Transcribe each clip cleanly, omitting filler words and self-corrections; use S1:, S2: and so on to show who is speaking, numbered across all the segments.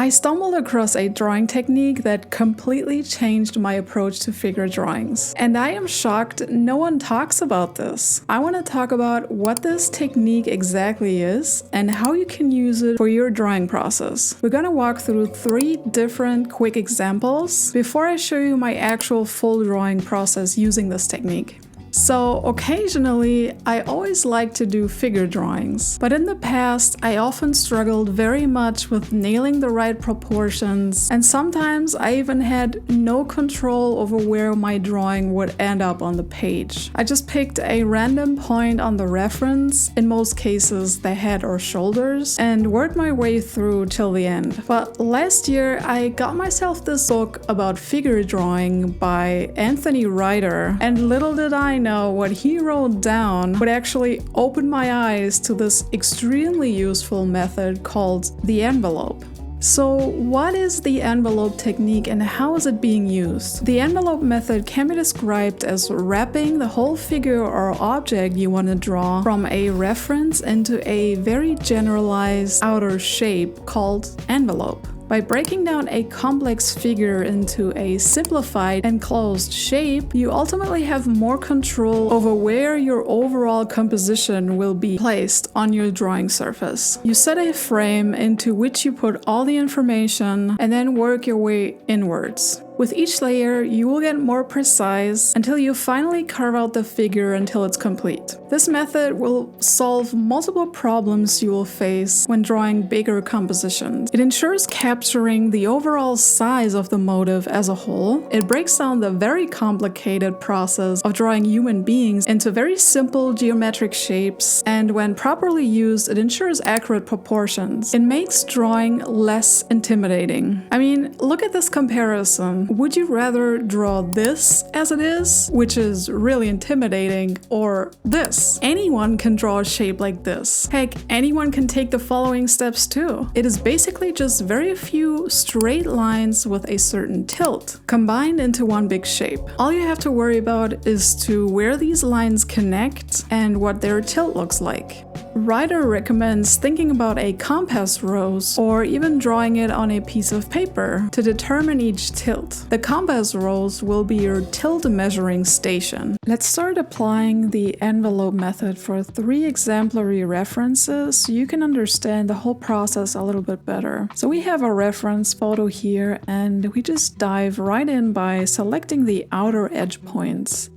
S1: I stumbled across a drawing technique that completely changed my approach to figure drawings. And I am shocked no one talks about this. I want to talk about what this technique exactly is and how you can use it for your drawing process. We're going to walk through 3 different quick examples before I show you my actual full drawing process using this technique. So occasionally, I always like to do figure drawings, but in the past, I often struggled very much with nailing the right proportions, and sometimes I even had no control over where my drawing would end up on the page. I just picked a random point on the reference, in most cases the head or shoulders, and worked my way through till the end. But last year, I got myself this book about figure drawing by Anthony Ryder, and little did I know what he wrote down would actually open my eyes to this extremely useful method called the envelope. So what is the envelope technique and how is it being used? The envelope method can be described as wrapping the whole figure or object you want to draw from a reference into a very generalized outer shape called envelope. By breaking down a complex figure into a simplified and closed shape, you ultimately have more control over where your overall composition will be placed on your drawing surface. You set a frame into which you put all the information and then work your way inwards. With each layer, you will get more precise until you finally carve out the figure until it's complete. This method will solve multiple problems you will face when drawing bigger compositions. It ensures capturing the overall size of the motif as a whole. It breaks down the very complicated process of drawing human beings into very simple geometric shapes, and when properly used, it ensures accurate proportions. It makes drawing less intimidating. I mean, look at this comparison. Would you rather draw this as it is, which is really intimidating, or this? Anyone can draw a shape like this. Heck, anyone can take the following steps too. It is basically just very few straight lines with a certain tilt, combined into one big shape. All you have to worry about is to where these lines connect and what their tilt looks like. Ryder recommends thinking about a compass rose or even drawing it on a piece of paper to determine each tilt. The compass rose will be your tilt measuring station. Let's start applying the envelope method for 3 exemplary references so you can understand the whole process a little bit better. So we have a reference photo here and we just dive right in by selecting the outer edge points.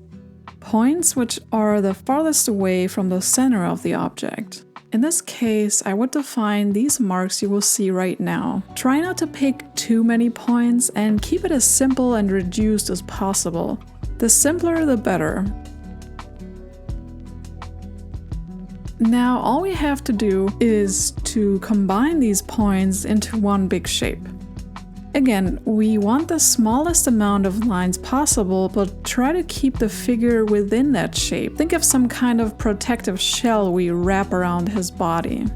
S1: Points which are the farthest away from the center of the object. In this case, I would define these marks you will see right now. Try not to pick too many points and keep it as simple and reduced as possible. The simpler the better. Now all we have to do is to combine these points into one big shape. Again, we want the smallest amount of lines possible, but try to keep the figure within that shape. Think of some kind of protective shell we wrap around his body.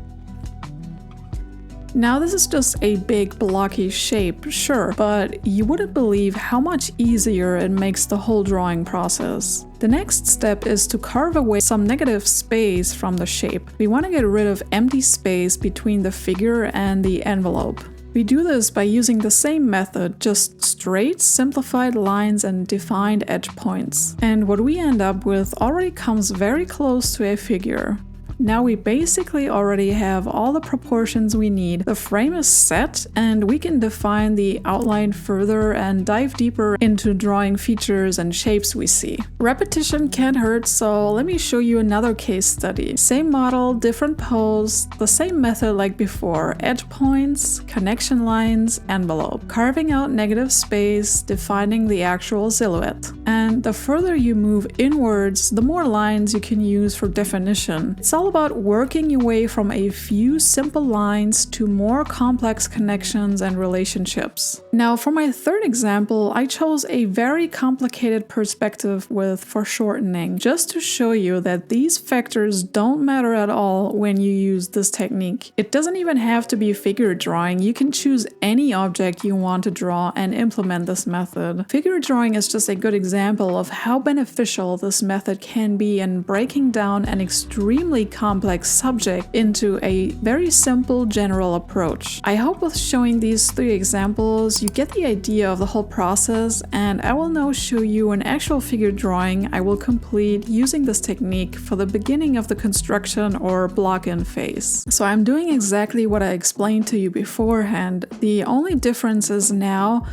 S1: Now this is just a big blocky shape, sure, but you wouldn't believe how much easier it makes the whole drawing process. The next step is to carve away some negative space from the shape. We want to get rid of empty space between the figure and the envelope. We do this by using the same method, just straight, simplified lines and defined edge points. And what we end up with already comes very close to a figure. Now we basically already have all the proportions we need. The frame is set and we can define the outline further and dive deeper into drawing features and shapes we see. Repetition can't hurt, so let me show you another case study. Same model, different pose, the same method like before. Edge points, connection lines, envelope. Carving out negative space, defining the actual silhouette. And the further you move inwards, the more lines you can use for definition. It's all about working your way from a few simple lines to more complex connections and relationships. Now for my third example, I chose a very complicated perspective with foreshortening, just to show you that these factors don't matter at all when you use this technique. It doesn't even have to be figure drawing, you can choose any object you want to draw and implement this method. Figure drawing is just a good example example of how beneficial this method can be in breaking down an extremely complex subject into a very simple general approach. I hope with showing these 3 examples you get the idea of the whole process, and I will now show you an actual figure drawing I will complete using this technique for the beginning of the construction or block-in phase. So I'm doing exactly what I explained to you beforehand. The only difference is now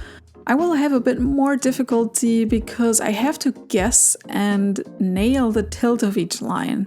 S1: I will have a bit more difficulty because I have to guess and nail the tilt of each line.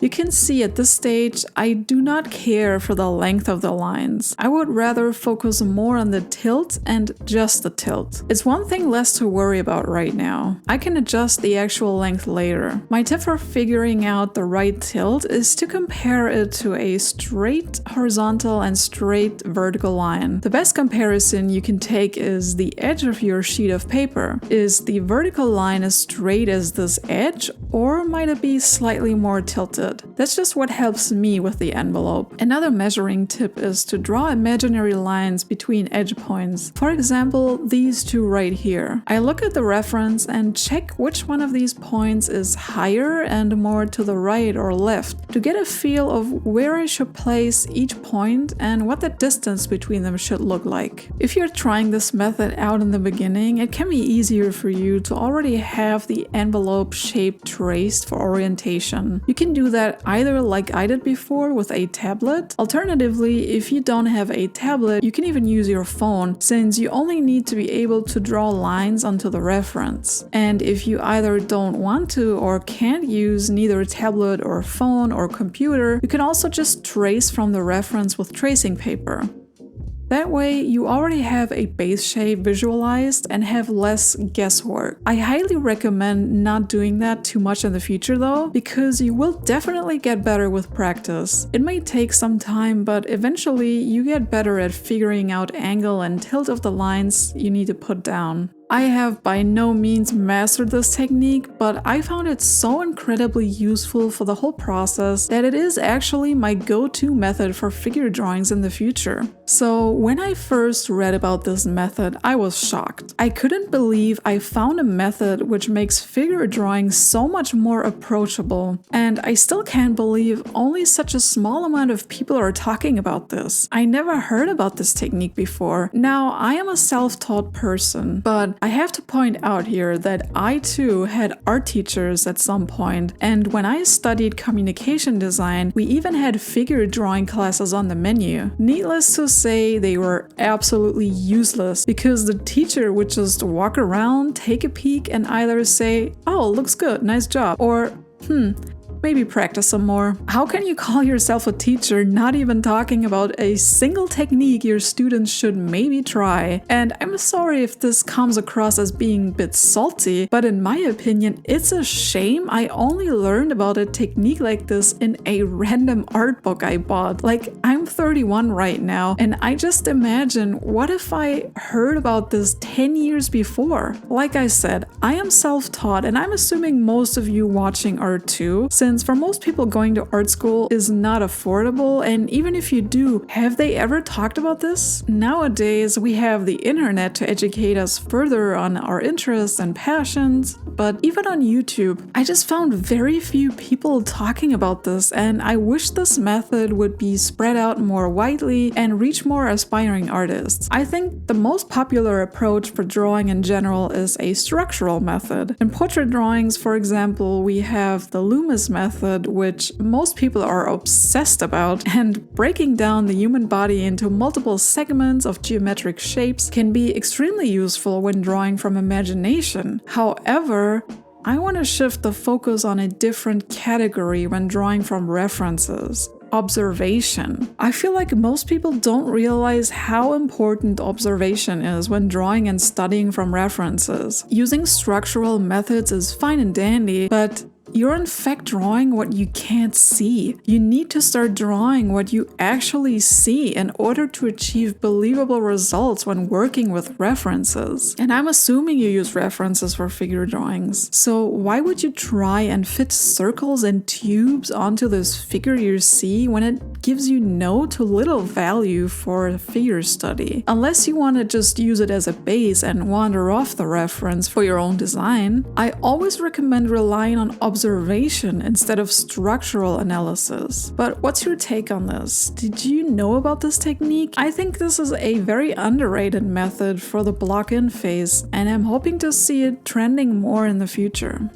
S1: You can see at this stage, I do not care for the length of the lines. I would rather focus more on the tilt and just the tilt. It's one thing less to worry about right now. I can adjust the actual length later. My tip for figuring out the right tilt is to compare it to a straight horizontal and straight vertical line. The best comparison you can take is the edge of your sheet of paper. Is the vertical line as straight as this edge, or might it be slightly more tilted? That's just what helps me with the envelope. Another measuring tip is to draw imaginary lines between edge points. For example, these 2 right here. I look at the reference and check which one of these points is higher and more to the right or left to get a feel of where I should place each point and what the distance between them should look like. If you're trying this method out in the beginning, it can be easier for you to already have the envelope shape traced for orientation. You can do that either like I did before with a tablet. Alternatively, if you don't have a tablet, you can even use your phone, since you only need to be able to draw lines onto the reference. And if you either don't want to or can't use neither a tablet or phone or computer, you can also just trace from the reference with tracing paper. That way, you already have a base shape visualized and have less guesswork. I highly recommend not doing that too much in the future though, because you will definitely get better with practice. It may take some time, but eventually you get better at figuring out angle and tilt of the lines you need to put down. I have by no means mastered this technique, but I found it so incredibly useful for the whole process that it is actually my go-to method for figure drawings in the future. So when I first read about this method, I was shocked. I couldn't believe I found a method which makes figure drawing so much more approachable, and I still can't believe only such a small amount of people are talking about this. I never heard about this technique before. Now, I am a self-taught person, but I have to point out here that I too had art teachers at some point, and when I studied communication design, we even had figure drawing classes on the menu. Needless to say, they were absolutely useless because the teacher would just walk around, take a peek, and either say, "Oh, looks good, nice job," or maybe practice some more. How can you call yourself a teacher not even talking about a single technique your students should maybe try? And I'm sorry if this comes across as being a bit salty, but in my opinion, it's a shame I only learned about a technique like this in a random art book I bought. Like, I'm 31 right now, and I just imagine what if I heard about this 10 years before? Like I said, I am self-taught, and I'm assuming most of you watching are too, since for most people going to art school is not affordable, and even if you do, have they ever talked about this? Nowadays, we have the internet to educate us further on our interests and passions, but even on YouTube, I just found very few people talking about this, and I wish this method would be spread out more widely and reach more aspiring artists. I think the most popular approach for drawing in general is a structural method. In portrait drawings, for example, we have the Loomis method, which most people are obsessed about, and breaking down the human body into multiple segments of geometric shapes can be extremely useful when drawing from imagination. However, I want to shift the focus on a different category when drawing from references. Observation. I feel like most people don't realize how important observation is when drawing and studying from references. Using structural methods is fine and dandy, but you're in fact drawing what you can't see. You need to start drawing what you actually see in order to achieve believable results when working with references. And I'm assuming you use references for figure drawings. So why would you try and fit circles and tubes onto this figure you see when it gives you no to little value for figure study? Unless you want to just use it as a base and wander off the reference for your own design, I always recommend relying on observation instead of structural analysis. But what's your take on this? Did you know about this technique? I think this is a very underrated method for the block-in phase, and I'm hoping to see it trending more in the future.